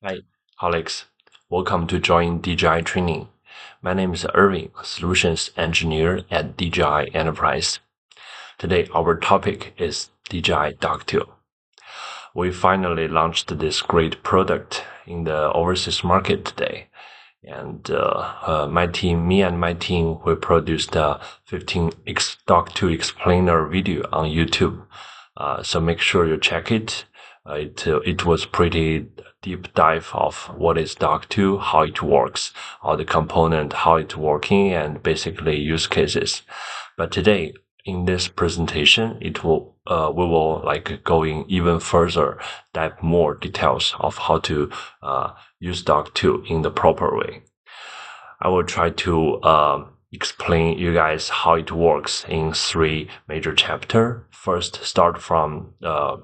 Hi, Alex. Welcome to join DJI Training. My name is Irving, a solutions engineer at DJI Enterprise. Today, our topic is DJI Dock 2. We finally launched this great product in the overseas market today. And me and my team, we produced a 15 Dock 2 explainer video on YouTube. So make sure you check it. It was pretty deep dive of what is Dock 2, how it works, all the component, how it's working, and basically use cases. But today, in this presentation, we will like going even further, dive more details of how to use Dock 2 in the proper way. I will try to explain you guys how it works in three major chapters. First, start from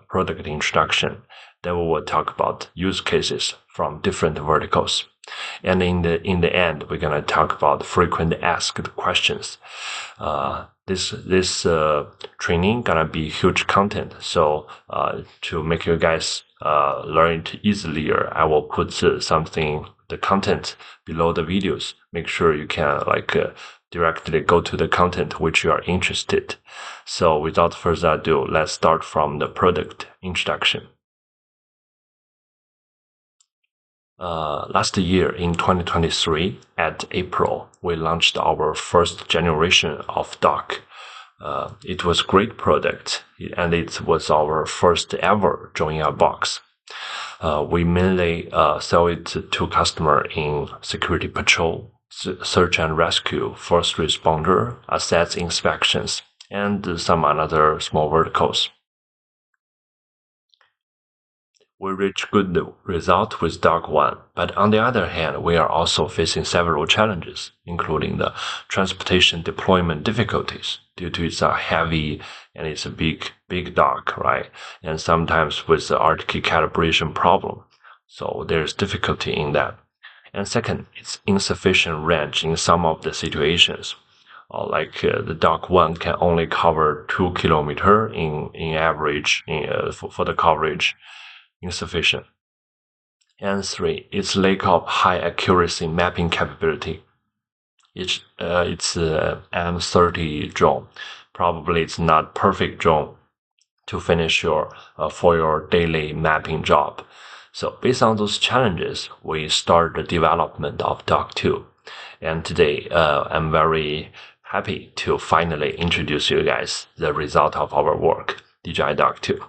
product introduction. Then we will talk about use cases from different verticals. And in the end, we're gonna talk about frequent asked questions. This training gonna be huge content. So to make you guys learn it easier, I will put the content below the videos. Make sure you can directly go to the content which you are interested. So without further ado, let's start from the product introduction. Last year in 2023, at April, we launched our first generation of dock. It was great product, and it was our first ever Join box. We mainly sell it to customer in security patrol, search and rescue, first responder, assets inspections, and some other small verticals. We reached good result with Dock 1, but on the other hand, we are also facing several challenges, including the transportation deployment difficulties due to its heavy and it's a big dock, right? And sometimes with the RTK calibration problem. So there's difficulty in that. And second, it's insufficient range in some of the situations. The Dock 1 can only cover 2 kilometer in average for the coverage. Insufficient. And three, its lack of high accuracy mapping capability. It's M30 drone. Probably it's not perfect drone to finish for your daily mapping job. So based on those challenges, we start the development of Dock 2. And today, I'm very happy to finally introduce you guys the result of our work, DJI Dock 2.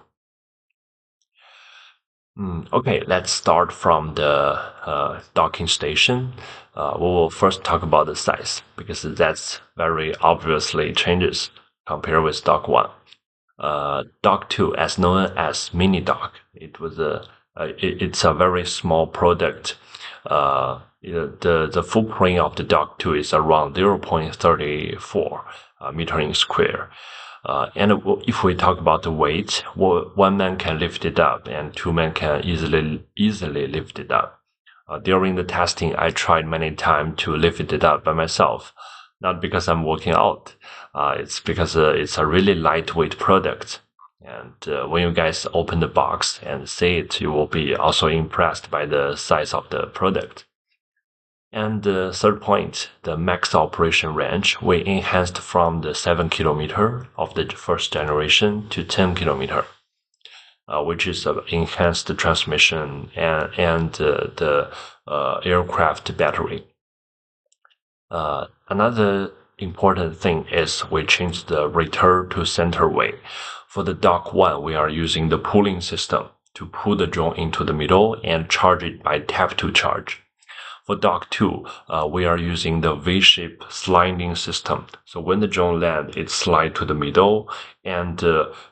Okay, let's start from the docking station. We will first talk about the size because that's very obviously changes compared with Dock 1. Dock 2, as known as mini dock, it's a very small product. The footprint of the Dock 2 is around 0.34 meter in square. And if we talk about the weight, one man can lift it up and two men can easily lift it up. During the testing, I tried many times to lift it up by myself, not because I'm working out. It's because it's a really lightweight product. And when you guys open the box and see it, you will be also impressed by the size of the product. And the third point, the max operation range, we enhanced from the 7 kilometer of the first generation to 10 kilometer, which is enhanced transmission and the aircraft battery. Another important thing is we changed the return to center way. For the Dock 1, we are using the pulling system to pull the drone into the middle and charge it by tap to charge. For Dock 2, we are using the V-shape sliding system. So when the drone lands, it slides to the middle, and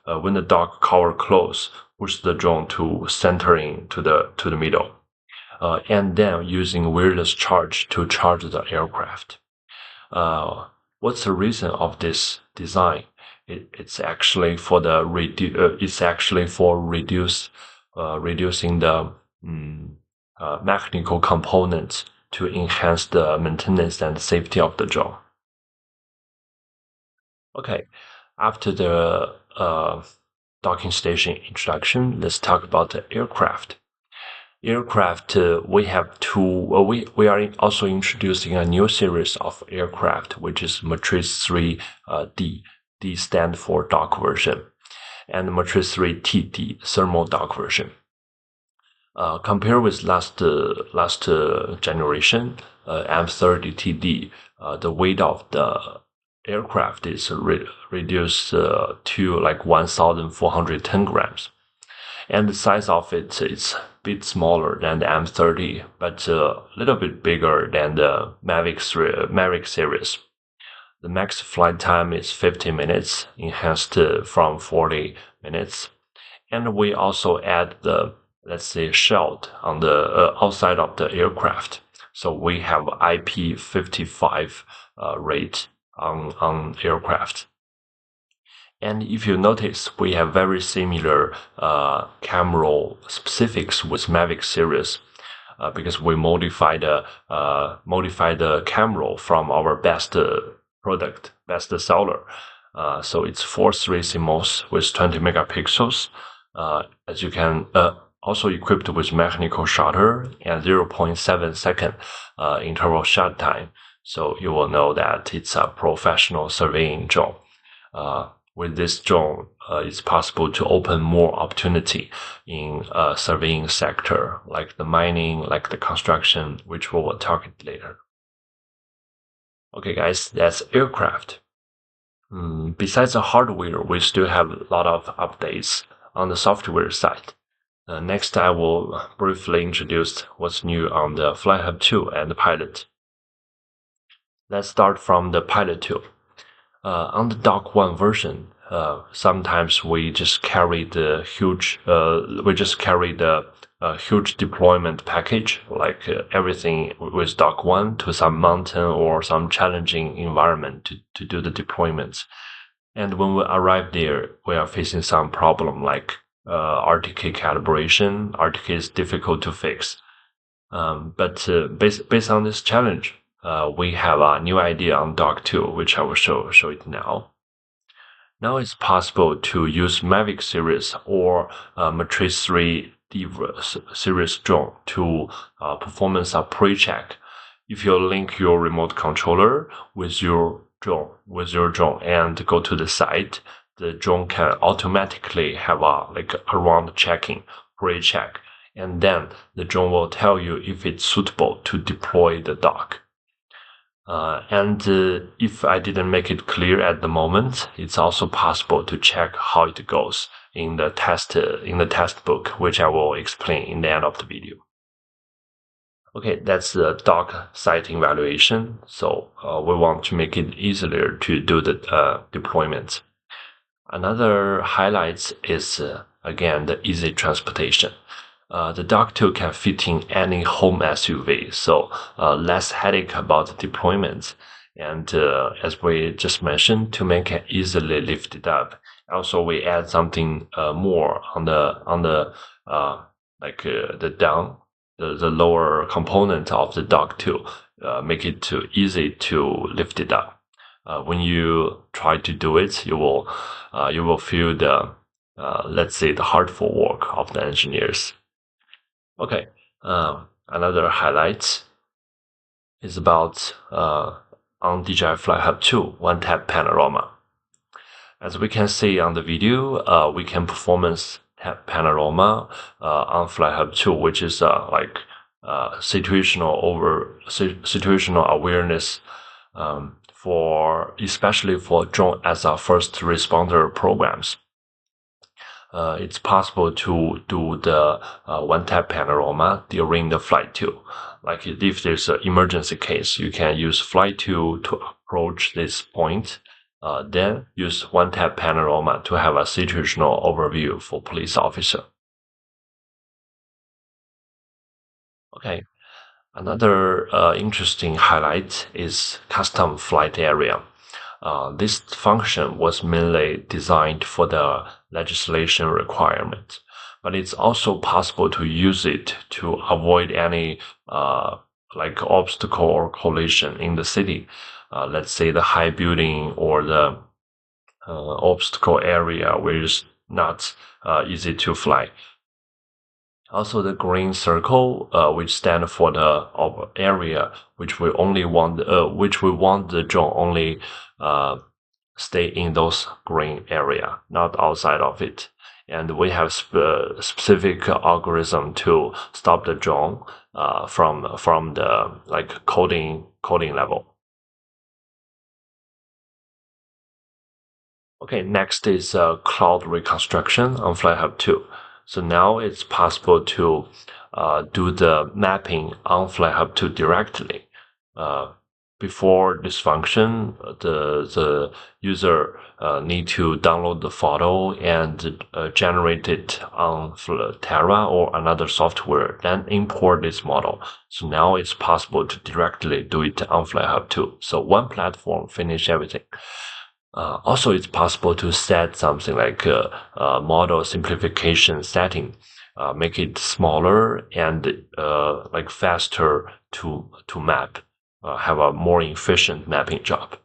when the dock cover close, push the drone to centering to the middle, and then using wireless charge to charge the aircraft. What's the reason of this design? It's actually for reducing the mechanical components to enhance the maintenance and safety of the drone. Okay, after the docking station introduction, let's talk about the aircraft. Aircraft, we have two. We are also introducing a new series of aircraft, which is Matrice 3D. D stand for dock version, and Matrice 3TD thermal dock version. Compared with last generation, M30TD, the weight of the aircraft is reduced to like 1,410 grams. And the size of it is a bit smaller than the M30, but a little bit bigger than the Mavic series. The max flight time is 50 minutes, enhanced from 40 minutes. And we also add the, let's say, shield on the outside of the aircraft. So we have IP55 rate on aircraft. And if you notice, we have very similar camera specifics with Mavic series because we modify the camera from our best product, best seller. So it's 4:3 CMOS with 20 megapixels. As you can also equipped with mechanical shutter and 0.7 second interval shut time. So you will know that it's a professional surveying drone. With this drone, it's possible to open more opportunity in surveying sector, like the mining, like the construction, which we will talk later. Okay, guys, that's aircraft. Besides the hardware, we still have a lot of updates on the software side. Next, I will briefly introduce what's new on the FlyHub 2 and the Pilot. Let's start from the Pilot 2. On the Dock 1 version, sometimes we just carry the huge deployment package, like everything with Dock 1 to some mountain or some challenging environment to do the deployments. And when we arrive there, we are facing some problem like RTK calibration. RTK is difficult to fix. But based on this challenge, we have a new idea on Dock 2, which I will show it now. Now it's possible to use Mavic series or Matrice 3D series drone to performance a pre-check. If you link your remote controller with your drone and go to the site, the drone can automatically have a round checking, pre-check, and then the drone will tell you if it's suitable to deploy the dock. If I didn't make it clear at the moment, it's also possible to check how it goes in the test book, which I will explain in the end of the video. Okay, that's the dock site evaluation. So we want to make it easier to do the deployment. Another highlight is again the easy transportation. The Dock 2 can fit in any home SUV, so less headache about deployment. And as we just mentioned, to make it easily lifted up. Also, we add something more on the lower component of the Dock 2, make it too easy to lift it up. When you try to do it, you will feel the let's say the hardful work of the engineers. Okay, another highlight is about on DJI FlyHub 2 one-tap panorama. As we can see on the video, we can performance tap panorama on FlyHub 2, which is situational awareness especially for drone as a first responder programs. It's possible to do the one-tap panorama during the flight 2. Like if there's an emergency case, you can use flight 2 to approach this point, then use one-tap panorama to have a situational overview for police officer. Okay, another interesting highlight is custom flight area. This function was mainly designed for the legislation requirement, but it's also possible to use it to avoid any obstacle or collision in the city. Let's say the high building or the obstacle area where it's not easy to fly. Also, the green circle, which stand for the area which we want the drone only stay in those green area, not outside of it. And we have specific algorithm to stop the drone from the coding level. Okay, next is cloud reconstruction on FlyHub 2. So now it's possible to do the mapping on FlyHub 2 directly. Before this function, the user need to download the photo and generate it on Terra or another software, then import this model. So now it's possible to directly do it on FlyHub 2. So one platform finish everything. Also, it's possible to set something like model simplification setting, make it smaller and faster to map, have a more efficient mapping job.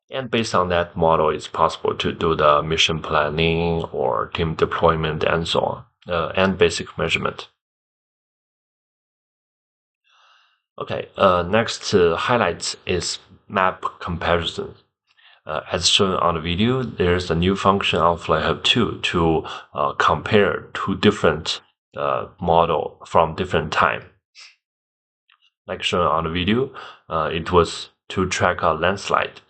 And based on that model, it's possible to do the mission planning or team deployment and so on, and basic measurement. Okay, next highlights is map comparison. As shown on the video, there's a new function on FlyHub 2 to compare two different model from different time. Like shown on the video, it was to track a landslide.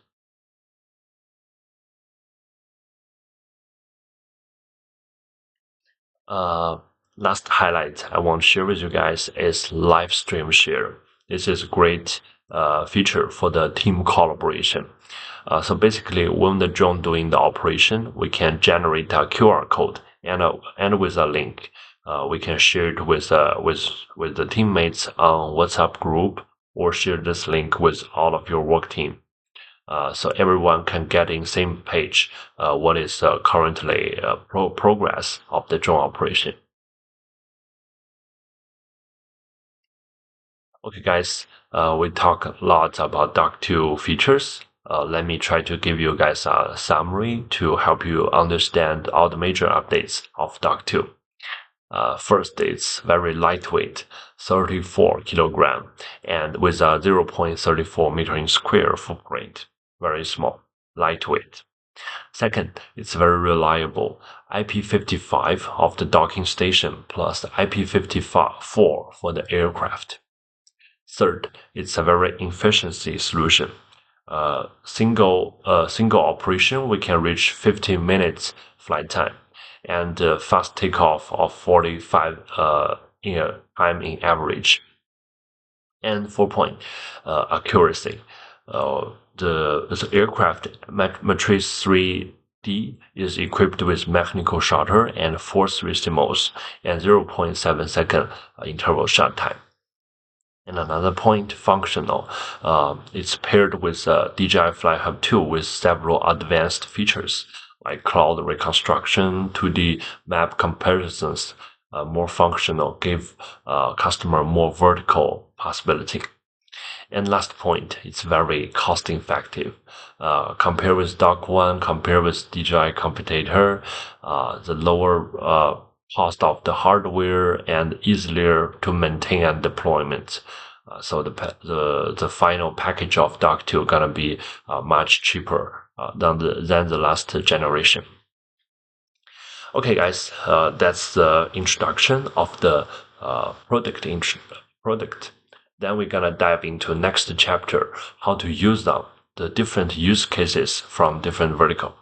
Last highlight I want to share with you guys is live stream share. This is a great feature for the team collaboration. So basically, when the drone doing the operation, we can generate a QR code and with a link. We can share it with the teammates on WhatsApp group or share this link with all of your work team. So everyone can get in same page what is currently progress of the drone operation. Okay, guys, we talk a lot about Dock 2 features. Let me try to give you guys a summary to help you understand all the major updates of Dock 2. First, it's very lightweight, 34 kilogram, and with a 0.34 meter in square footprint. Very small, lightweight. Second, it's very reliable. IP55 of the docking station plus IP54 for the aircraft. Third, it's a very efficiency solution. Single operation, we can reach 15 minutes flight time and fast takeoff of 45 time in average. And 4 point, accuracy. The aircraft Matrice 3D is equipped with mechanical shutter and force restimos and 0.7 second interval shut time. And another point, functional. It's paired with DJI FlyHub 2 with several advanced features like cloud reconstruction, 2D map comparisons, more functional, give customer more vertical possibility. And last point, it's very cost effective. Compare with Dock 1, compare with DJI Competitor, the lower cost of the hardware and easier to maintain and deployment. So the final package of Dock 2 gonna be much cheaper than the last generation. Okay, guys, that's the introduction of the product. Then we're gonna dive into next chapter, how to use them, the different use cases from different vertical.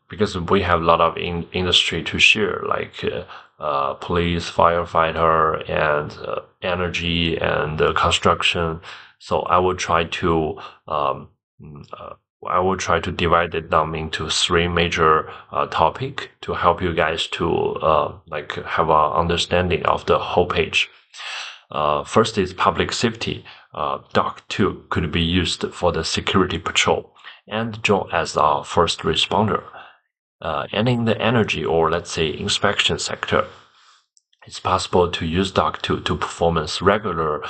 Because we have a lot of industry to share, like police, firefighter, and energy and construction. So I will try to divide it down into three major topic to help you guys to have an understanding of the whole page. First is public safety. Dock 2 could be used for the security patrol and drone as a first responder. And in the energy or let's say inspection sector, it's possible to use Dock 2 to perform regular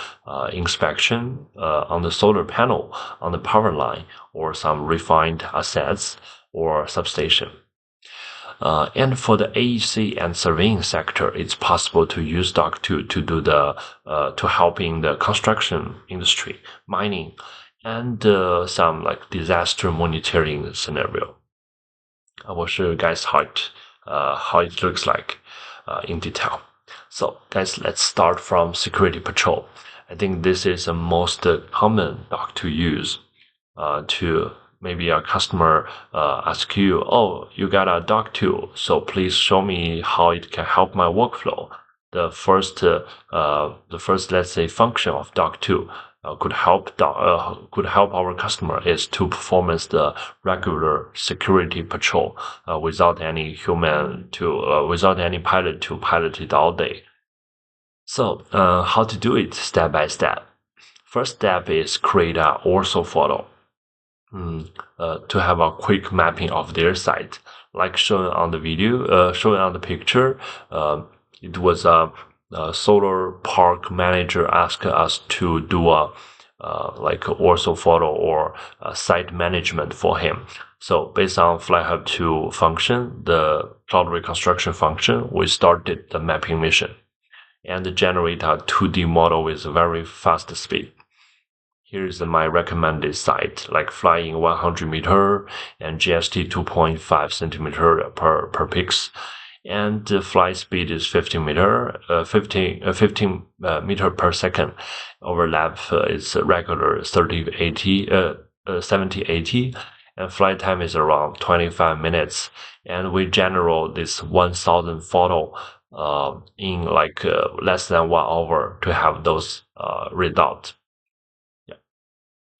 inspection on the solar panel, on the power line, or some refined assets or substation. And for the AEC and surveying sector, it's possible to use Doc2 to do to help in the construction industry, mining, and some like disaster monitoring scenario. I will show you guys how it looks like in detail. So guys, let's start from security patrol. I think this is the most common doc to use to maybe a customer ask you, oh, you got a doc tool, so please show me how it can help my workflow. The first, let's say, function of doc tool could help our customer is to perform the regular security patrol without any human without any pilot to pilot it all day. So how to do it step by step. First step is create a ortho photo to have a quick mapping of their site, like shown on the video, shown on the picture. It was a solar park manager asked us to do a like ortho photo or site management for him. So based on FlyHub 2 function, the cloud reconstruction function, we started the mapping mission and generate a 2D model with very fast speed. Here's my recommended site, like flying 100 meter and GST 2.5 centimeter per pix. And the flight speed is 15 meter per second. Overlap is regular 70-80, and flight time is around 25 minutes. And we generate this 1,000 photo in like less than 1 hour to have those results. Yeah.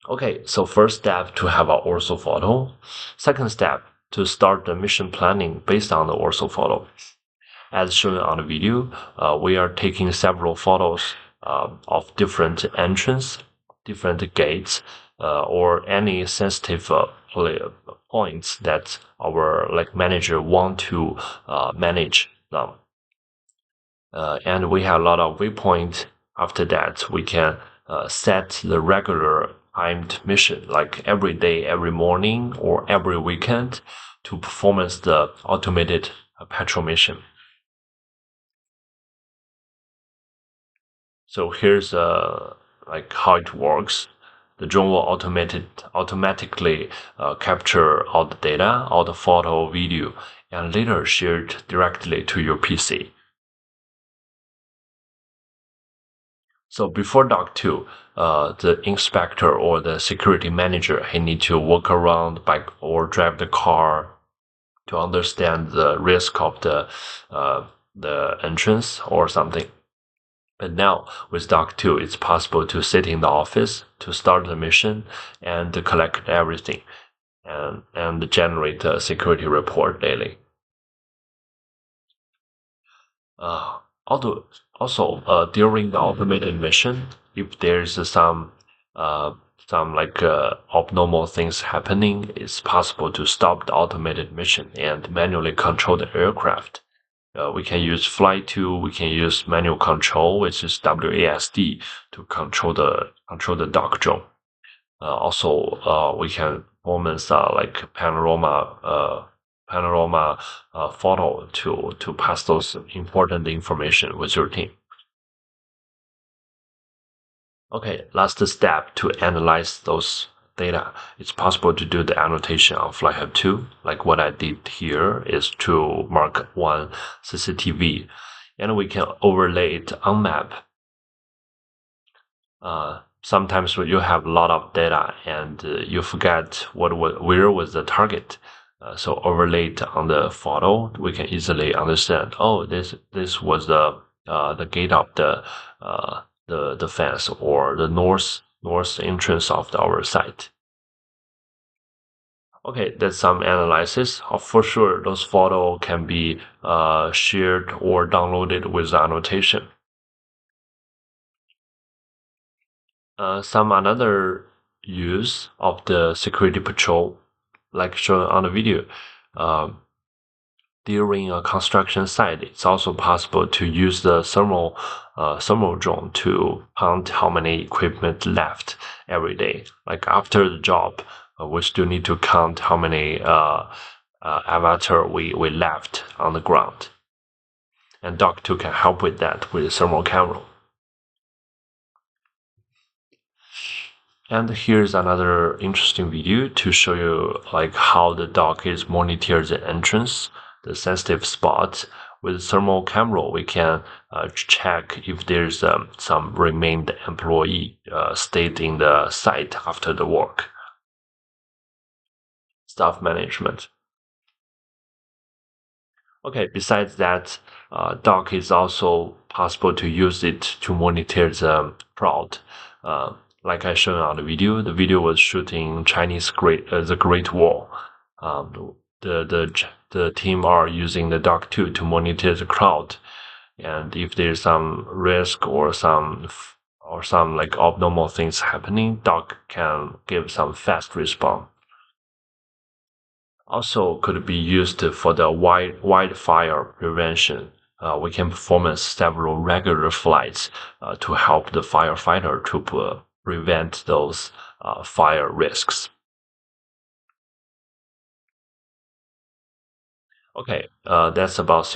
Okay, so first step to have an ortho photo. Second step, to start the mission planning based on the ortho photo. As shown on the video, we are taking several photos of different entrance, different gates, or any sensitive points that our manager want to manage them. And we have a lot of waypoints. After that, we can set the regular timed mission, like every day, every morning, or every weekend, to performance the automated patrol mission. So here's like how it works. The drone will automatically capture all the data, all the photo, video, and later shared directly to your PC. So before Doc 2, the inspector or the security manager, he need to walk around bike or drive the car to understand the risk of the entrance or something. But now with Doc 2, it's possible to sit in the office to start the mission and to collect everything and generate a security report daily. Also, during the automated mission, if there's some abnormal things happening, it's possible to stop the automated mission and manually control the aircraft. We can use flight tool. We can use manual control, which is WASD, to control the dock drone. Also, we can performance like panorama photo to pass those important information with your team. Okay, last step to analyze those data. It's possible to do the annotation on FlyHub 2, like what I did here is to mark one CCTV, and we can overlay it on map. Sometimes when you have a lot of data and you forget where was the target. So overlay it on the photo, we can easily understand. Oh, this was the gate of the fence or the north entrance of our site. Okay, that's some analysis. For sure, those photos can be shared or downloaded with the annotation. Some another use of the security patrol, like shown on the video, during a construction site, it's also possible to use the thermal drone to count how many equipment left every day. Like after the job, we still need to count how many avatar we left on the ground. And Dock 2 can help with that with thermal camera. And here's another interesting video to show you like how the dock is monitors the entrance, the sensitive spot. With thermal camera, we can check if there's some remained employee stayed in the site after the work. Staff management. Okay, besides that, Dock is also possible to use it to monitor the crowd. Like I showed on the video was shooting the Great Wall. The team are using the Dock 2 to monitor the crowd, and if there's some risk or some like abnormal things happening, Dock can give some fast response. Also could be used for the wildfire prevention. We can perform several regular flights to help the firefighter to prevent those fire risks. Okay, that's about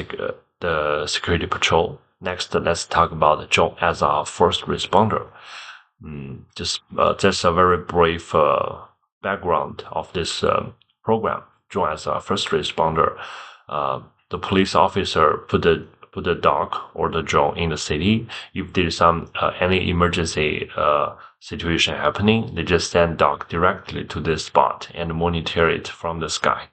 the security patrol. Next, let's talk about John as a first responder. Just a very brief background of this program. John as a first responder, the police officer put the dog or the drone in the city. If there's some any emergency situation happening, they just send dog directly to this spot and monitor it from the sky.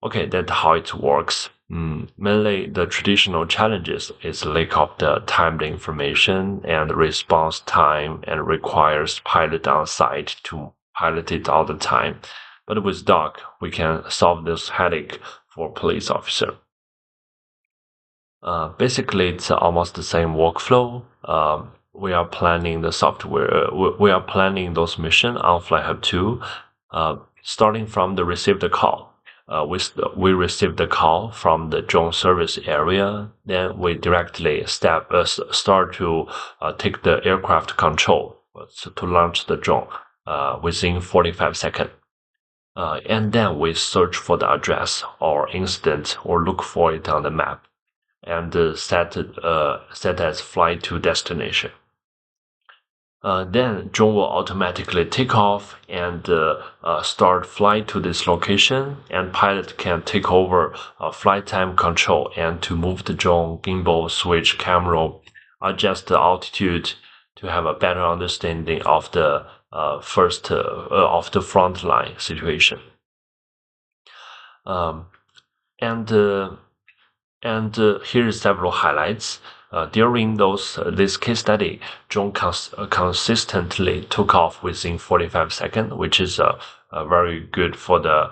Okay, that's how it works. Mainly, the traditional challenges is lack of the timed information and response time, and requires pilot on site to pilot it all the time. But with Dock, we can solve this headache for police officer. Basically, it's almost the same workflow. We are planning the software. We are planning those missions on FlyHub 2, starting from the received call. We received the call from the drone service area. Then we directly start to take the aircraft control to launch the drone within 45 seconds. And then we search for the address or incident or look for it on the map and set as flight to destination. Then drone will automatically take off and start flight to this location, and pilot can take over flight time control and to move the drone, gimbal, switch, camera, adjust the altitude to have a better understanding of the of the front line situation. And here is several highlights. During this case study, drone consistently took off within 45 seconds, which is very good for the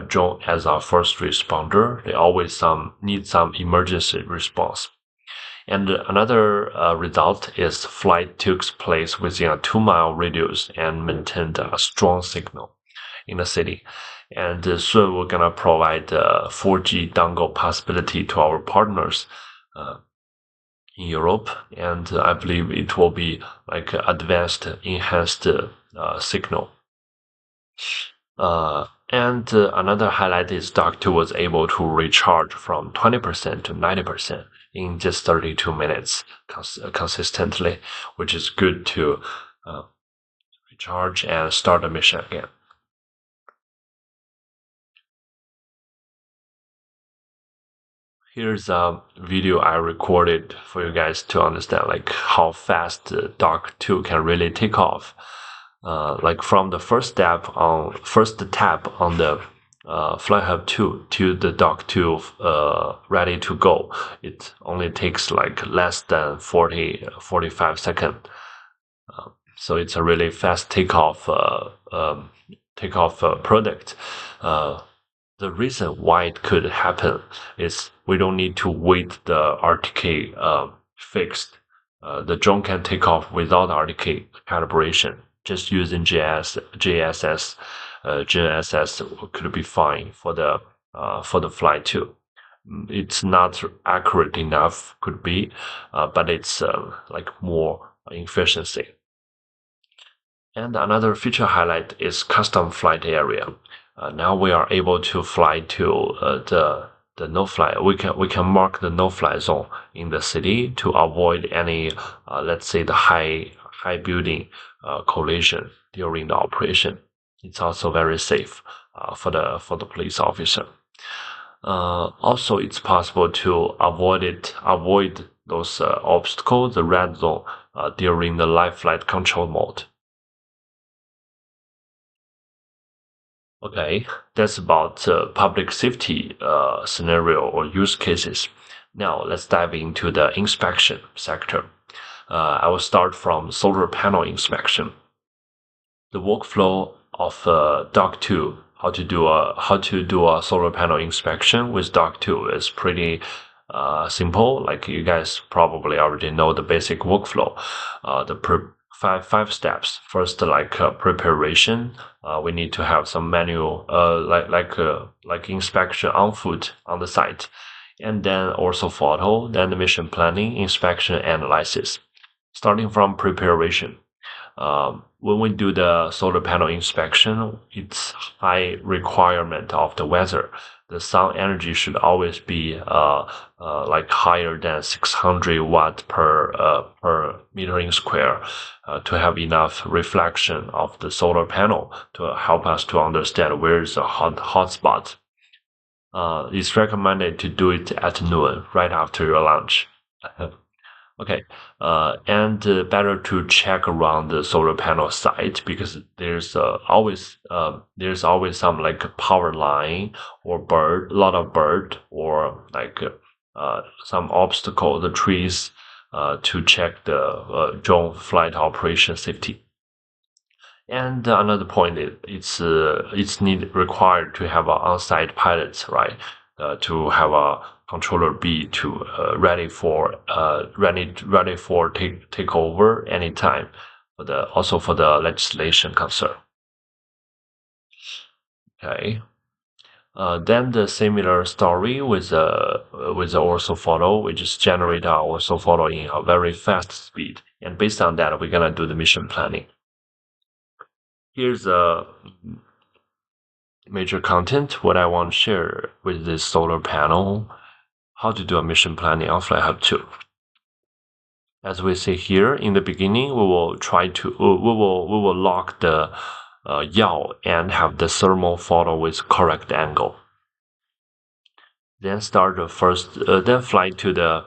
drone as a first responder. They always need some emergency response. And another result is flight took place within a 2-mile radius and maintained a strong signal in the city. And soon we're gonna provide 4G dongle possibility to our partners in Europe, and I believe it will be like advanced, enhanced signal. And another highlight is Dock 2 was able to recharge from 20% to 90% in just 32 minutes consistently, which is good to recharge and start the mission again. Here's a video I recorded for you guys to understand like how fast Dock 2 can really take off. Like from the first tap on the FlyHub 2 to the Dock 2 ready to go, it only takes like less than 45 seconds. So it's a really fast takeoff product. The reason why it could happen is we don't need to wait the RTK fixed. The drone can take off without RTK calibration. Just using GNSS could be fine for the flight too. It's not accurate enough, could be, but it's like more efficiency. And another feature highlight is custom flight area. Now we are able to fly to the no-fly. We can mark the no-fly zone in the city to avoid any, let's say, the high building collision during the operation. It's also very safe for the police officer. Also, it's possible to avoid those obstacles, the red zone, during the live flight control mode. Okay, that's about public safety scenario or use cases. Now let's dive into the inspection sector. I will start from solar panel inspection. The workflow of Dock 2, how to do a solar panel inspection with Dock 2 is pretty simple. Like you guys probably already know the basic workflow. Five steps. First, preparation. We need to have some manual, like inspection on foot on the site, and then also photo, then the mission planning, inspection, analysis. Starting from preparation. When we do the solar panel inspection, it's high requirement of the weather. The sun energy should always be like higher than 600 watt per meter square to have enough reflection of the solar panel to help us to understand where is the hot spot. It's recommended to do it at noon, right after your lunch. Okay, and better to check around the solar panel site because there's always some like power line or a lot of bird or like some obstacle, the trees, to check the drone flight operation safety. And another point is it's required to have an on-site pilot, right? To have a controller B to ready for take over anytime. Also for the legislation concern. Okay. Then the similar story with the orthophoto, we just generate our orthophoto in a very fast speed, and based on that, we're gonna do the mission planning. Here's a major content, what I want to share with this solar panel, how to do a mission planning on FlyHub 2. As we see here in the beginning, we will lock the yaw and have the thermal photo with correct angle. Then then fly to the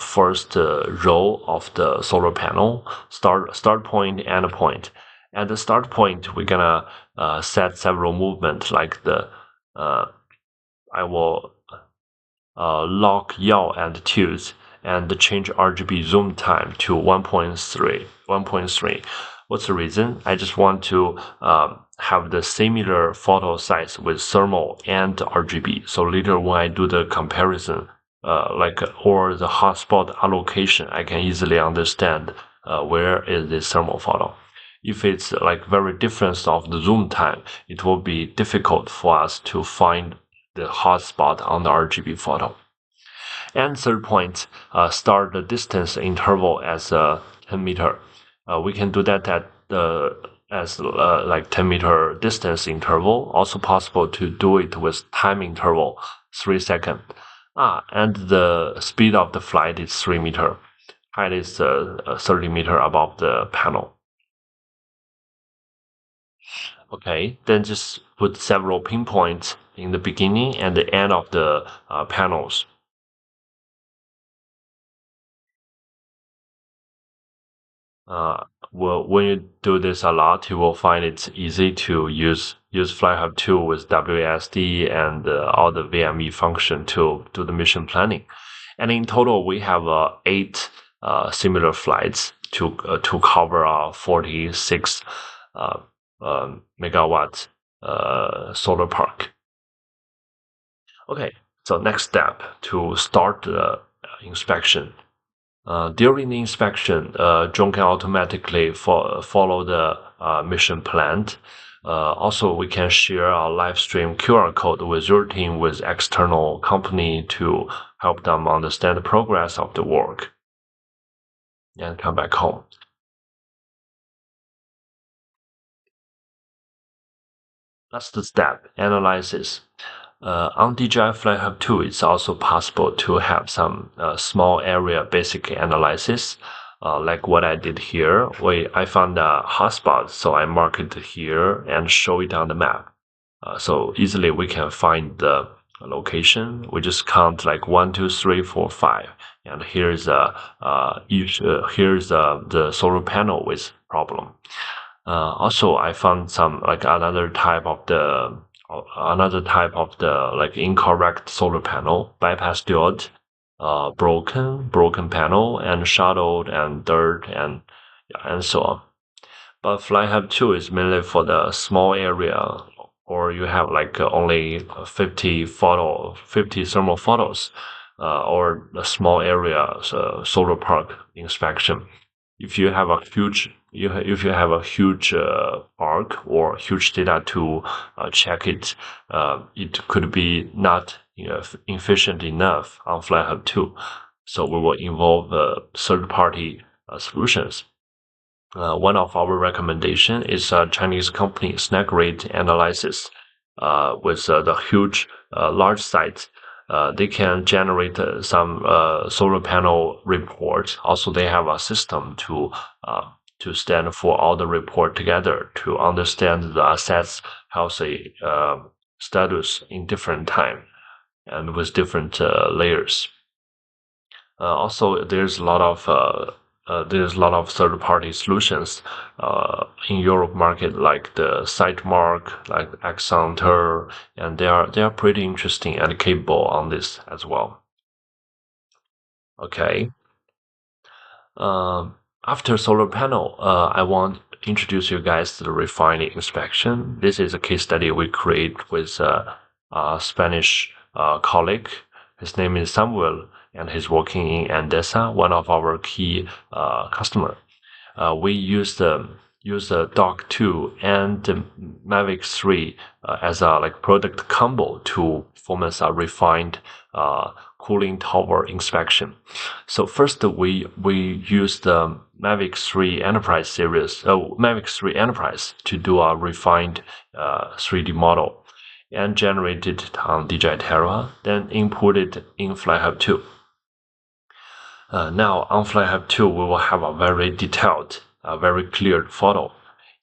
first row of the solar panel, start point, end point. At the start point, we're gonna set several movements like I will lock yaw and tilt and change RGB zoom time to 1.3. What's the reason? I just want to have the similar photo size with thermal and RGB. So later when I do the comparison, or the hotspot allocation, I can easily understand where is this thermal photo. If it's like very different of the zoom time, it will be difficult for us to find the hotspot on the RGB photo. And third point, start the distance interval as 10 meter. We can do that at as like 10 meter distance interval. Also possible to do it with time interval 3 seconds. And the speed of the flight is 3 meter. Height is 30 meter above the panel. Okay, then just put several pinpoints in the beginning and the end of the panels. Well, when you do this a lot, you will find it's easy to use FlyHub 2 with WASD and all the VME function to do the mission planning. And in total, we have 8 similar flights to cover 46 megawatt solar park. Okay, so next step to start the inspection. During the inspection, drone can automatically follow the mission plan. Also, we can share our live stream QR code with your team with external company to help them understand the progress of the work and come back home. Last step, analysis. On DJI Fly Hub 2, it's also possible to have some small area basic analysis, like what I did here. I found a hotspot, so I mark it here and show it on the map. So easily we can find the location. We just count like 1, 2, 3, 4, 5, and here's the solar panel with problem. Also, I found some like another type of the like incorrect solar panel, bypass diode, broken panel, and shadowed and dirt and so on. But Fly Hub 2 is mainly for the small area, or you have like only 50 thermal photos, or a small area solar park inspection. If you have a huge park or huge data to check it, it could be not efficient enough on Fly Hub 2. So we will involve third-party solutions. One of our recommendation is a Chinese company, Snagrate Analysis, with the huge, large sites. They can generate some solar panel reports. Also, they have a system to stand for all the report together to understand the assets healthy status in different time and with different layers. Also, there's a lot of third-party solutions in Europe market, like the Sitemark, like Axonter, and they are pretty interesting and capable on this as well. Okay. After solar panel, I want to introduce you guys to the refining inspection. This is a case study we create with a Spanish colleague. His name is Samuel, and he's working in Endesa, one of our key customer. We use the Dock 2 and the Mavic 3 as a like product combo to perform a refined cooling tower inspection. So first we use the Mavic 3 Enterprise series, Mavic 3 Enterprise to do a refined 3D model and generate it on DJI Terra, then import it in Fly Hub 2. Now on Fly Hub 2, we will have a very detailed, very clear photo,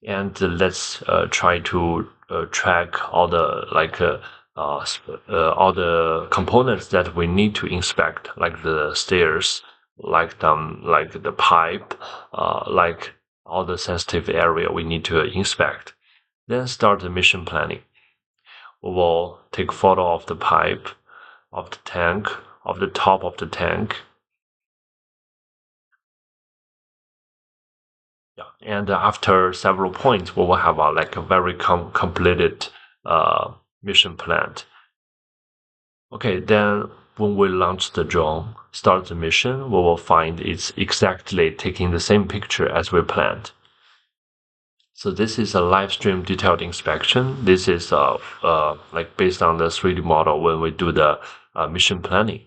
and let's try to track all the all the components that we need to inspect, like the stairs, like the pipe, like all the sensitive area we need to inspect. Then start the mission planning. We will take photo of the pipe, of the tank, of the top of the tank. Yeah, and after several points, we will have a very completed mission plan. Okay, then when we launch the drone, start the mission, we will find it's exactly taking the same picture as we planned. So this is a live stream detailed inspection. This is like based on the 3D model when we do the mission planning.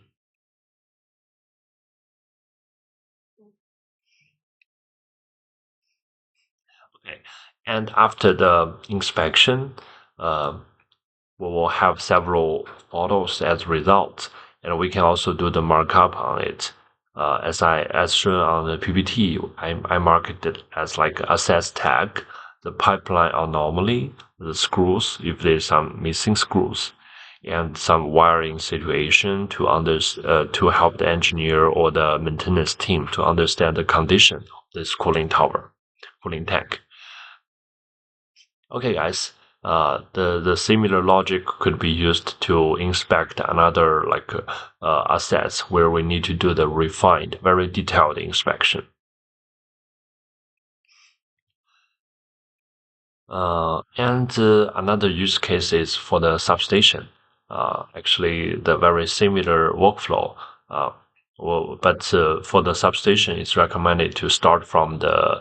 Okay, and after the inspection, we will have several photos as results, and we can also do the markup on it. As shown on the PPT, I marked it as like assess tag, the pipeline anomaly, the screws if there's some missing screws, and some wiring situation to help the engineer or the maintenance team to understand the condition of this cooling tank. Okay, guys. The similar logic could be used to inspect another assets where we need to do the refined, very detailed inspection. And another use case is for the substation. Actually, the very similar workflow. But for the substation, it's recommended to start from the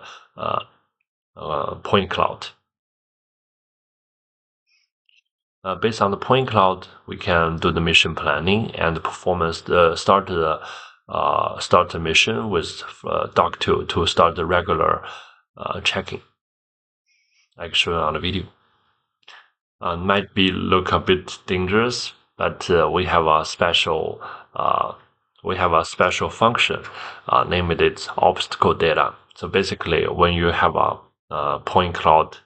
point cloud. Based on the point cloud, we can do the mission planning and performance. Start the mission with Dock 2 to start the regular checking, like shown on the video. might be look a bit dangerous, but we have a special function, named it's obstacle data. So basically, when you have a point cloud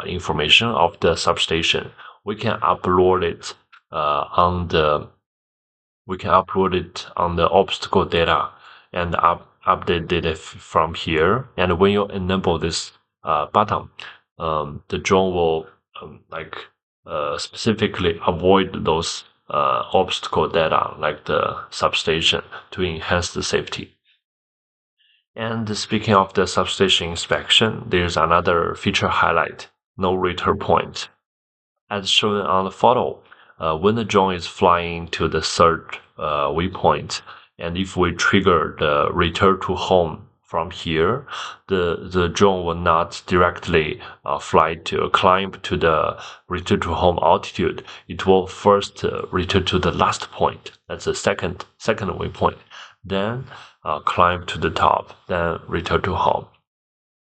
information of the substation, we can upload it on the obstacle data and update it from here. And when you enable this button, the drone will specifically avoid those obstacle data like the substation to enhance the safety. And speaking of the substation inspection, there's another feature highlight: no return point. As shown on the photo, when the drone is flying to the third waypoint, and if we trigger the return to home from here, the drone will not directly climb to the return to home altitude. It will first return to the last point. That's the second waypoint. Then climb to the top, then return to home.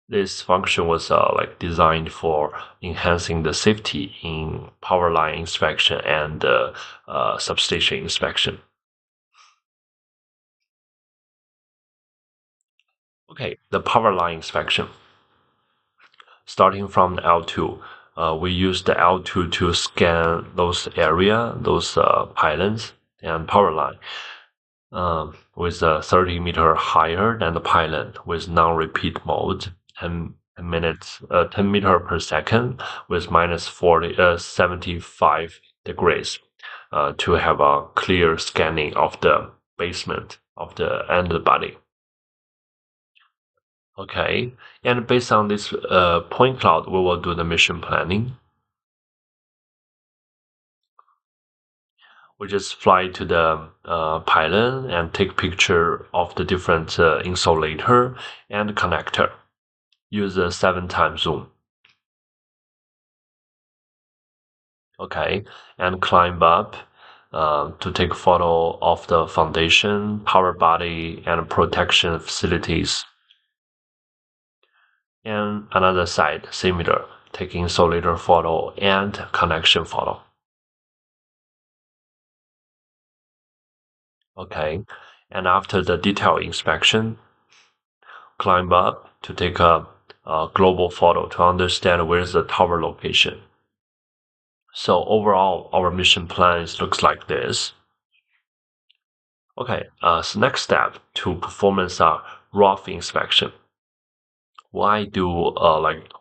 This function was designed for enhancing the safety in power line inspection and substation inspection. Okay, the power line inspection. Starting from the L2, we use the L2 to scan those pylons and power line with 30 meter higher than the pylon with non-repeat mode. 10 meter per second with minus 75 degrees to have a clear scanning of the basement of the end body. Okay, and based on this point cloud, we will do the mission planning. We just fly to the pylon and take picture of the different insulator and connector. Use a 7x zoom. Okay, and climb up to take photo of the foundation, power body, and protection facilities. And another side, similar, take insulator photo and connection photo. Okay, and after the detail inspection, climb up to take a global photo to understand where's the tower location. So overall, our mission plan looks like this. Okay, so next step to performance ROF inspection. Why do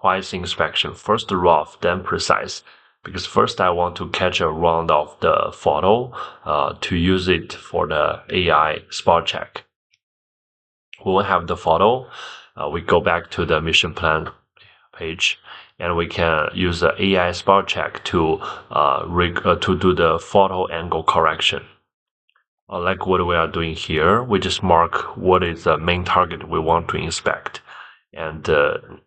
twice inspection? First ROF, then precise. Because first I want to catch a round of the photo to use it for the AI spot check. When we have the photo, we go back to the mission plan page, and we can use the AI spot check to do the photo angle correction. Like what we are doing here, we just mark what is the main target we want to inspect. And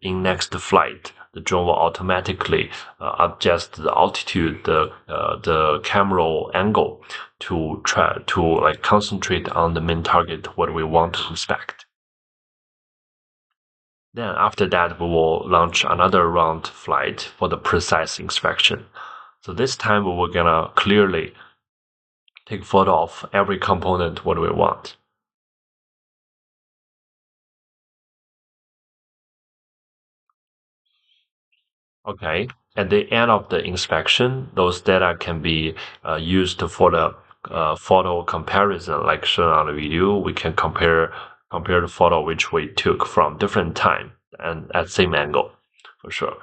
in next flight, the drone will automatically adjust the altitude, the camera angle to try to concentrate on the main target, what we want to inspect. Then after that, we will launch another round flight for the precise inspection. So this time we were gonna clearly take photo of every component what we want. Okay, at the end of the inspection, those data can be used for the photo comparison, like shown on the video. We can compare the photo which we took from different time and at same angle, for sure.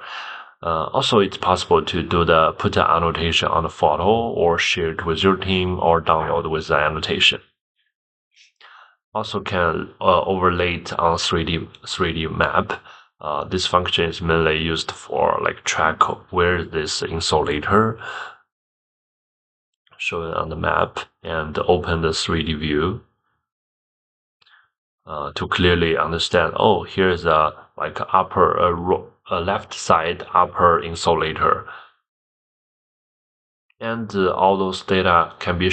Also, it's possible to put an annotation on the photo or share it with your team or download with the annotation. Also can overlay it on 3D map. This function is mainly used for track where this insulator shown on the map and open the 3D view to clearly understand. Oh, here's a left side upper insulator, and all those data can be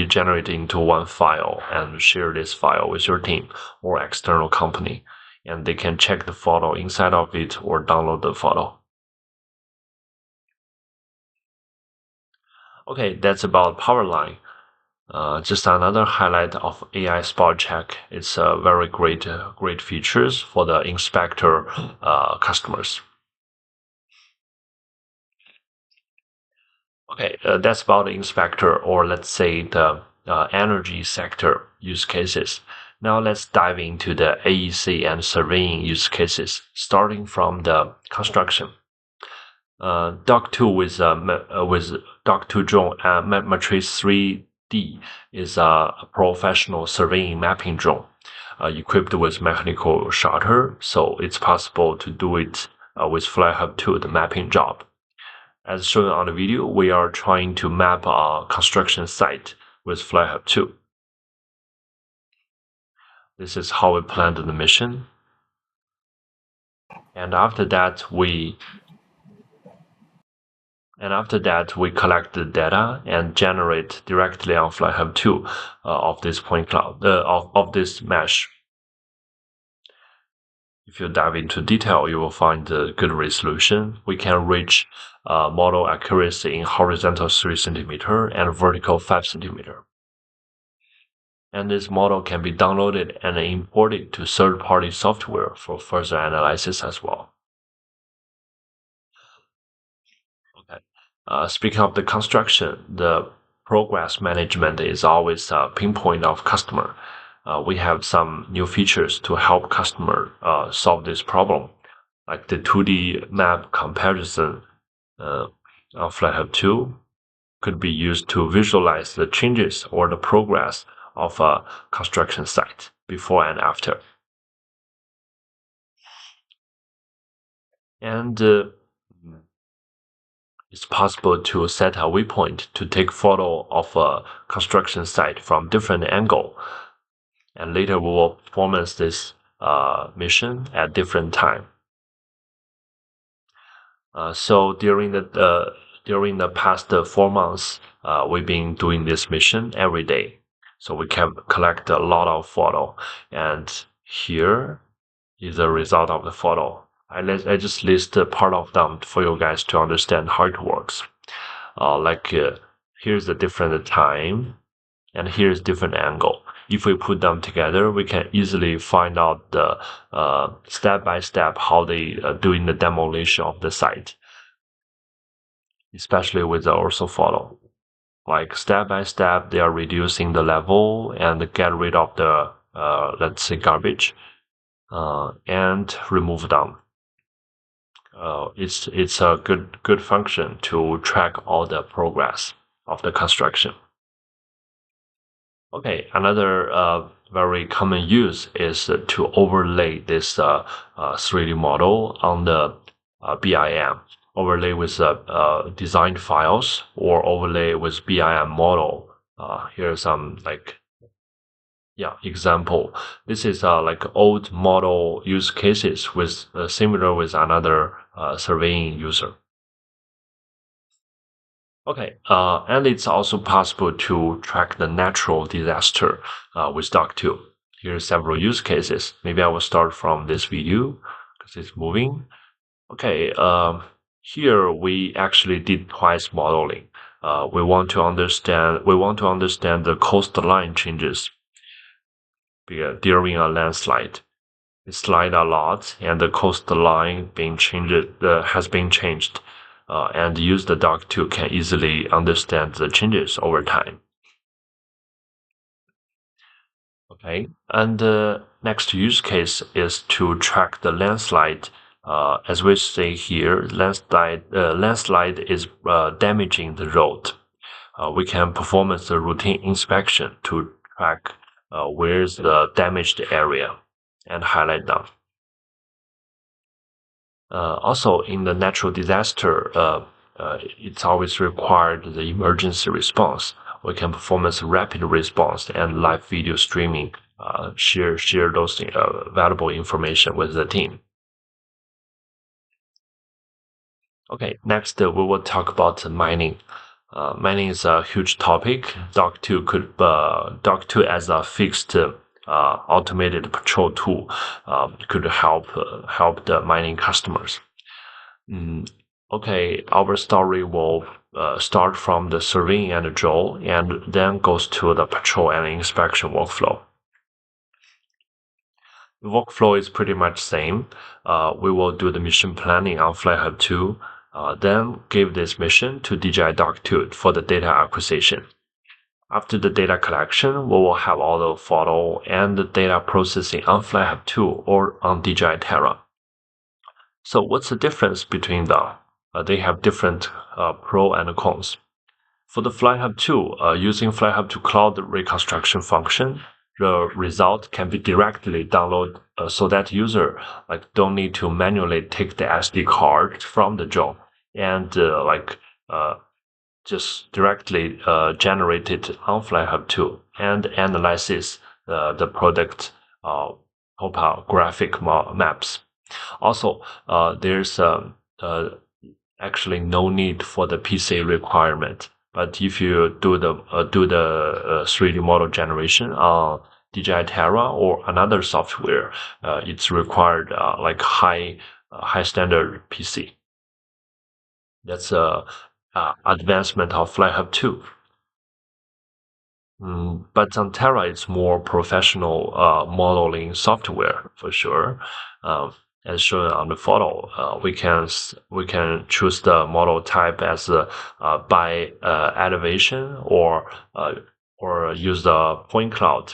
generated into one file and share this file with your team or external company. And they can check the photo inside of it or download the photo. Okay, that's about Powerline. Just another highlight of AI Spot Check. It's a very great features for the inspector customers. Okay, that's about the inspector, or let's say the energy sector use cases. Now let's dive into the AEC and surveying use cases, starting from the construction. Dock 2 with Dock 2 drone Matrix 3D is a professional surveying mapping drone equipped with mechanical shutter, so it's possible to do it with FlyHub 2, the mapping job. As shown on the video, we are trying to map a construction site with FlyHub 2. This is how we planned the mission. And after that, we collect the data and generate directly on FlyHub 2 of this point cloud of this mesh. If you dive into detail, you will find a good resolution. We can reach model accuracy in horizontal 3 cm and vertical 5 cm. And this model can be downloaded and imported to third-party software for further analysis as well. Okay. Speaking of the construction, the progress management is always a pinpoint of customer. We have some new features to help customer solve this problem, like the 2D map comparison on FlyHub 2 could be used to visualize the changes or the progress of a construction site before and after. And it's possible to set a waypoint to take photo of a construction site from different angle. And later we will performance this mission at different time. So during the past 4 months, we've been doing this mission every day. So we can collect a lot of photo, and here is the result of the photo. I just list a part of them for you guys to understand how it works. Here's the different time, and here's different angle. If we put them together, we can easily find out the step by step how they doing the demolition of the site, especially with the ortho photo. Like step by step, they are reducing the level and get rid of the let's say garbage and remove them. It's a good function to track all the progress of the construction. Okay, another very common use is to overlay this 3D model on the BIM. Overlay with designed files or overlay with BIM model. Here's some example. This is like old model use cases with similar with another surveying user. Okay, and it's also possible to track the natural disaster with Dock 2. Here are several use cases. Maybe I will start from this video because it's moving. Okay, here we actually did twice modeling. We want to understand the coastline changes during a landslide. It slide a lot, and the coastline has been changed. And use the Dock 2 can easily understand the changes over time. Okay, and the next use case is to track the landslide. As we say here, landslide is damaging the road. We can perform a routine inspection to track where's the damaged area and highlight them. Also, in the natural disaster, it's always required the emergency response. We can perform a rapid response and live video streaming, share those valuable information with the team. Okay, next we will talk about mining. Mining is a huge topic. Dock 2 as a fixed automated patrol tool could help the mining customers. Okay, our story will start from the surveying and draw, and then goes to the patrol and inspection workflow. The workflow is pretty much same. We will do the mission planning on FlyHub 2, then give this mission to DJI Dock 2 for the data acquisition. After the data collection, we will have all the photo and the data processing on FlyHub 2 or on DJI Terra. So what's the difference between them? They have different pros and cons. For the FlyHub 2, using FlyHub 2 Cloud reconstruction function, the result can be directly downloaded so that user don't need to manually take the SD card from the job and just directly generated on FlyHub 2 and analyzes the product topographic maps. Also, there's actually no need for the PC requirement. But if you do the 3D model generation on DJI Terra or another software, it's required high standard PC. That's advancement of FlyHub 2. But on Terra, it's more professional modeling software for sure. As shown on the photo, we can choose the model type as by elevation or use the point cloud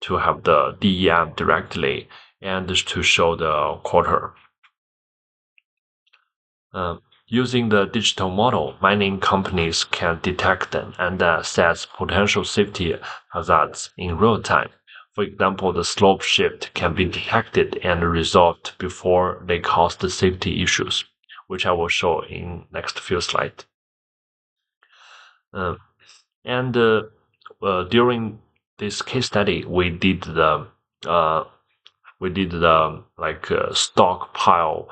to have the DEM directly and to show the quarter. Using the digital model, mining companies can detect them and assess potential safety hazards in real time. For example, the slope shift can be detected and resolved before they cause the safety issues, which I will show in next few slides. During this case study, we did the stockpile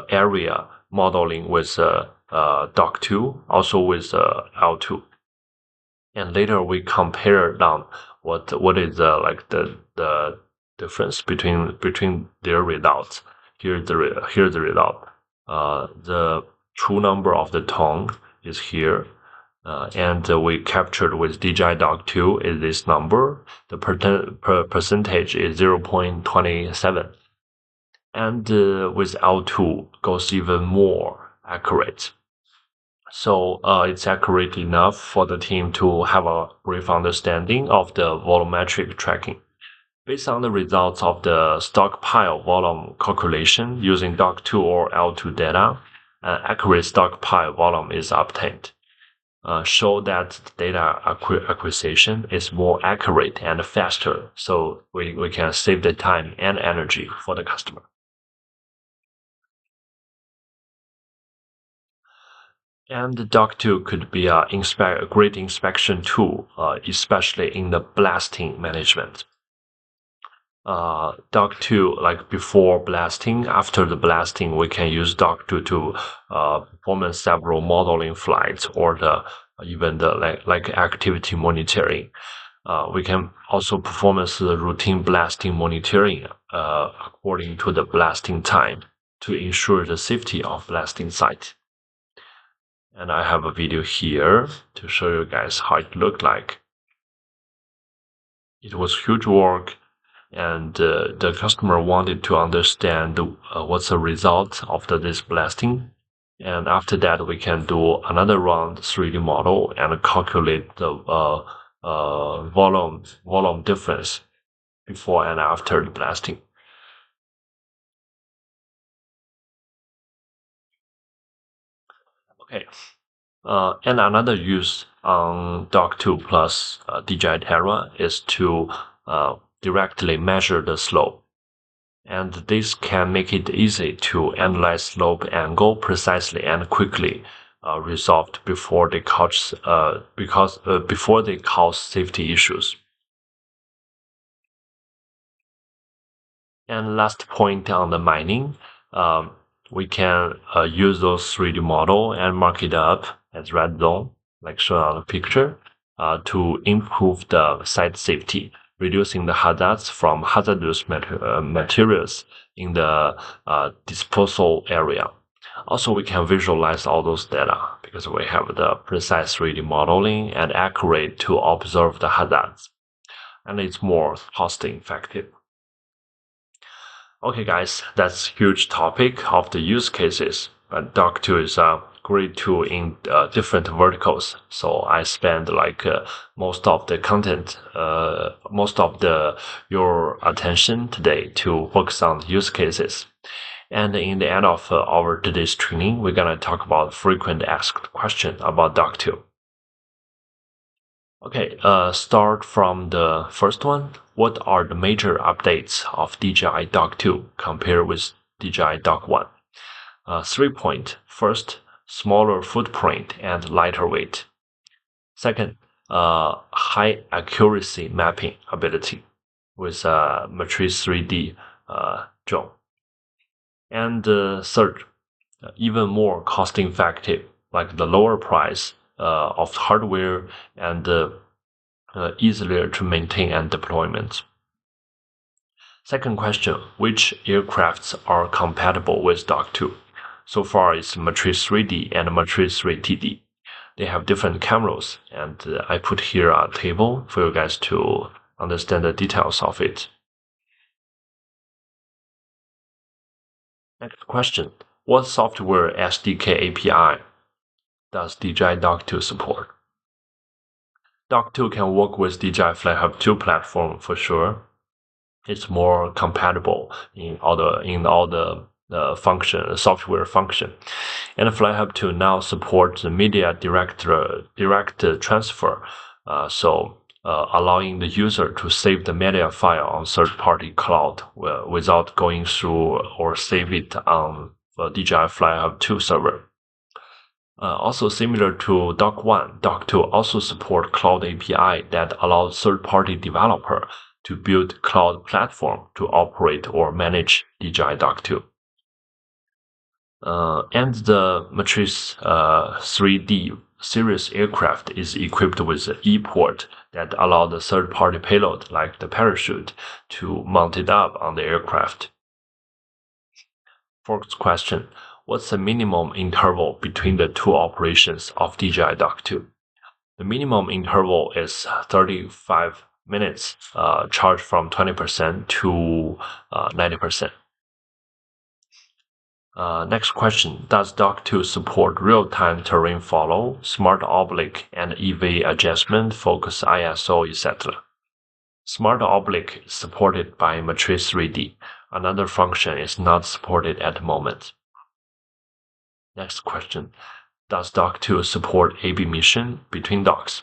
area modeling with Dock 2, also with L2, and later we compare them. What is the difference between their results? Here's the result. The true number of the tone is here, and we captured with DJI Dock 2 is this number. The percentage is 0.27, and with L2 goes even more accurate. So it's accurate enough for the team to have a brief understanding of the volumetric tracking. Based on the results of the stockpile volume calculation using Dock 2 or L2 data, an accurate stockpile volume is obtained. Show that data acquisition is more accurate and faster, so we can save the time and energy for the customer. And Dock 2 could be a great inspection tool, especially in the blasting management. Dock 2, before blasting, after the blasting, we can use Dock 2 to perform several modeling flights or even the activity monitoring. We can also perform the routine blasting monitoring according to the blasting time to ensure the safety of blasting site. And I have a video here to show you guys how it looked like. It was huge work, and the customer wanted to understand what's the result of this blasting. And after that, we can do another round 3D model and calculate the volume difference before and after the blasting. Okay, and another use on Dock 2 plus DJI Terra is to directly measure the slope. And this can make it easy to analyze slope angle precisely and quickly resolved before they cause safety issues. And last point on the mining, we can use those 3D model and mark it up as red zone, like shown on the picture, to improve the site safety, reducing the hazards from hazardous materials in the disposal area. Also, we can visualize all those data because we have the precise 3D modeling and accurate to observe the hazards, and it's more cost effective. Okay, guys, that's huge topic of the use cases. But Dock2 is a great tool in different verticals. So I spend most of the content, most of your attention today to focus on the use cases. And in the end of our today's training, we're gonna talk about frequent asked question about Dock2. Okay, start from the first one. What are the major updates of DJI Dock2 compared with DJI Dock1? 3 point. First, smaller footprint and lighter weight. Second, high accuracy mapping ability with Matrice 3D drone. And third, even more cost effective, like the lower price of hardware and easier to maintain and deployment. Second question, which aircrafts are compatible with Dock2? So far, it's Matrice 3D and Matrice 3TD. They have different cameras, and I put here a table for you guys to understand the details of it. Next question, what software SDK API does DJI Dock2 support? Dock2 can work with DJI Fly Hub 2 platform for sure. It's more compatible in all the software function. And Fly Hub 2 now supports the media direct transfer, allowing the user to save the media file on third-party cloud without going through or save it on the DJI Fly Hub 2 server. Also similar to Dock1, Dock2 also support Cloud API that allows third-party developer to build cloud platform to operate or manage DJI Dock2. And the Matrice 3D series aircraft is equipped with an e-port that allows the third-party payload, like the parachute, to mount it up on the aircraft. Fourth question, what's the minimum interval between the two operations of DJI Dock2? The minimum interval is 35 minutes, charged from 20% to 90%. Next question, does Dock2 support real-time terrain follow, smart oblique, and EV adjustment, focus ISO, etc.? Smart oblique is supported by Matrice 3D. Another function is not supported at the moment. Next question, does Dock2 support AB mission between docks,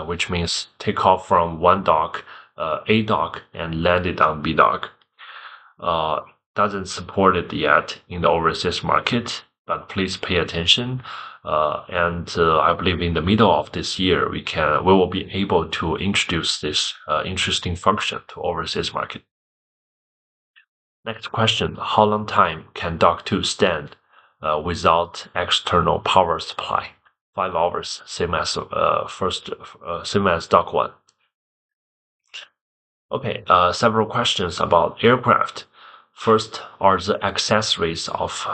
which means take off from one dock, A dock, and land it on B dock? Doesn't support it yet in the overseas market, but please pay attention. I believe in the middle of this year, we will be able to introduce this interesting function to overseas market. Next question, how long time can Dock2 stand without external power supply? 5 hours, same as Dock1. Okay, several questions about aircraft. First, are the accessories of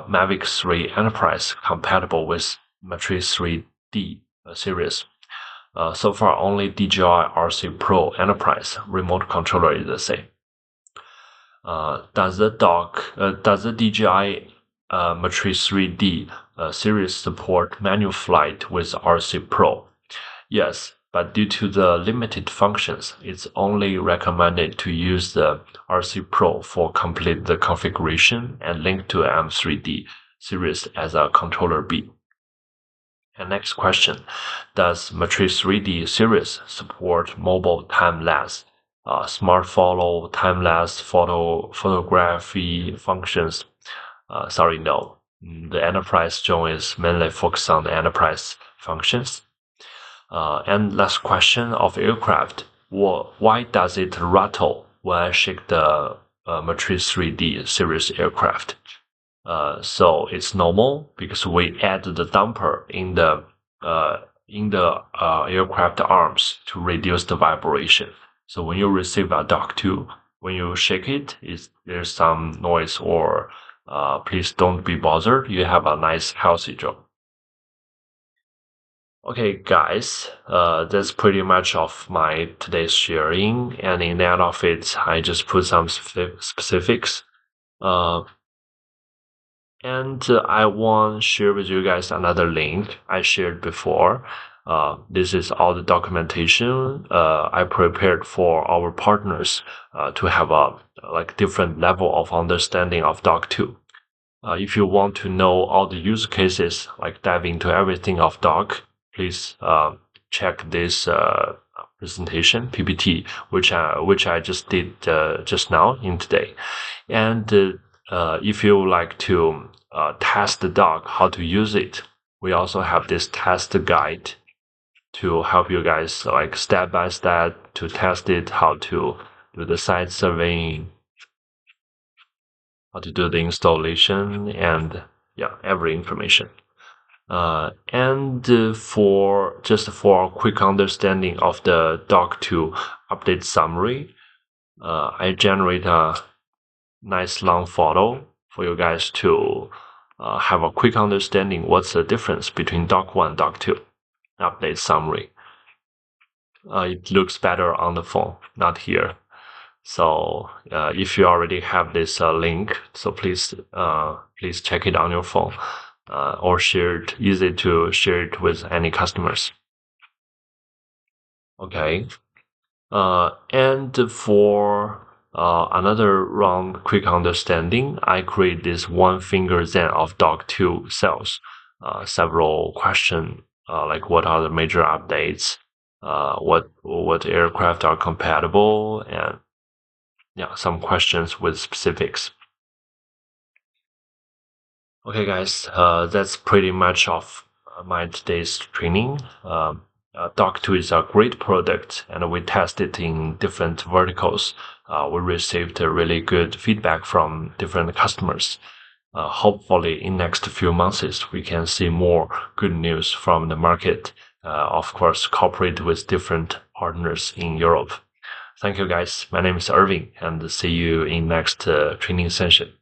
Mavic 3 Enterprise compatible with Matrice 3D series? So far, only DJI RC Pro Enterprise remote controller is the same. Does the DJI Matrice 3D series support manual flight with RC Pro? Yes, but due to the limited functions, it's only recommended to use the RC Pro for complete the configuration and link to M3D series as a controller B. And next question, does Matrice 3D series support mobile time-lapse, smart follow, time-lapse photography functions? Sorry, no. The Enterprise drone is mainly focused on the Enterprise functions. And last question of aircraft, why does it rattle when I shake the Matrice 3D series aircraft? So it's normal because we add the damper in the aircraft arms to reduce the vibration. So when you receive a Dock2, when you shake it, there's some noise or please don't be bothered. You have a nice, healthy job. Okay, guys, that's pretty much of my today's sharing. And in the end of it, I just put some specifics. I want to share with you guys another link I shared before. This is all the documentation I prepared for our partners to have a different level of understanding of Doc 2. If you want to know all the use cases, like dive into everything of Doc, please check this presentation PPT, which I just did just now in today. And if you like to test the Doc, how to use it, we also have this test guide to help you guys step by step to test it, how to do the site surveying, how to do the installation, and every information. For a quick understanding of the Doc 2 update summary, I generate a nice long photo for you guys to have a quick understanding what's the difference between Doc 1 and Doc 2 update summary. It looks better on the phone, not here. So if you already have this link, so please check it on your phone or share it. Easy to share it with any customers. Okay, and for another round quick understanding, I create this one finger Zen of Doc 2 cells. Several questions like what are the major updates, what aircraft are compatible, and some questions with specifics. Okay, guys, that's pretty much of my today's training. Doc 2 is a great product, and we tested it in different verticals. We received really good feedback from different customers. Hopefully, in next few months, we can see more good news from the market. Of course, cooperate with different partners in Europe. Thank you, guys. My name is Irving, and see you in next training session.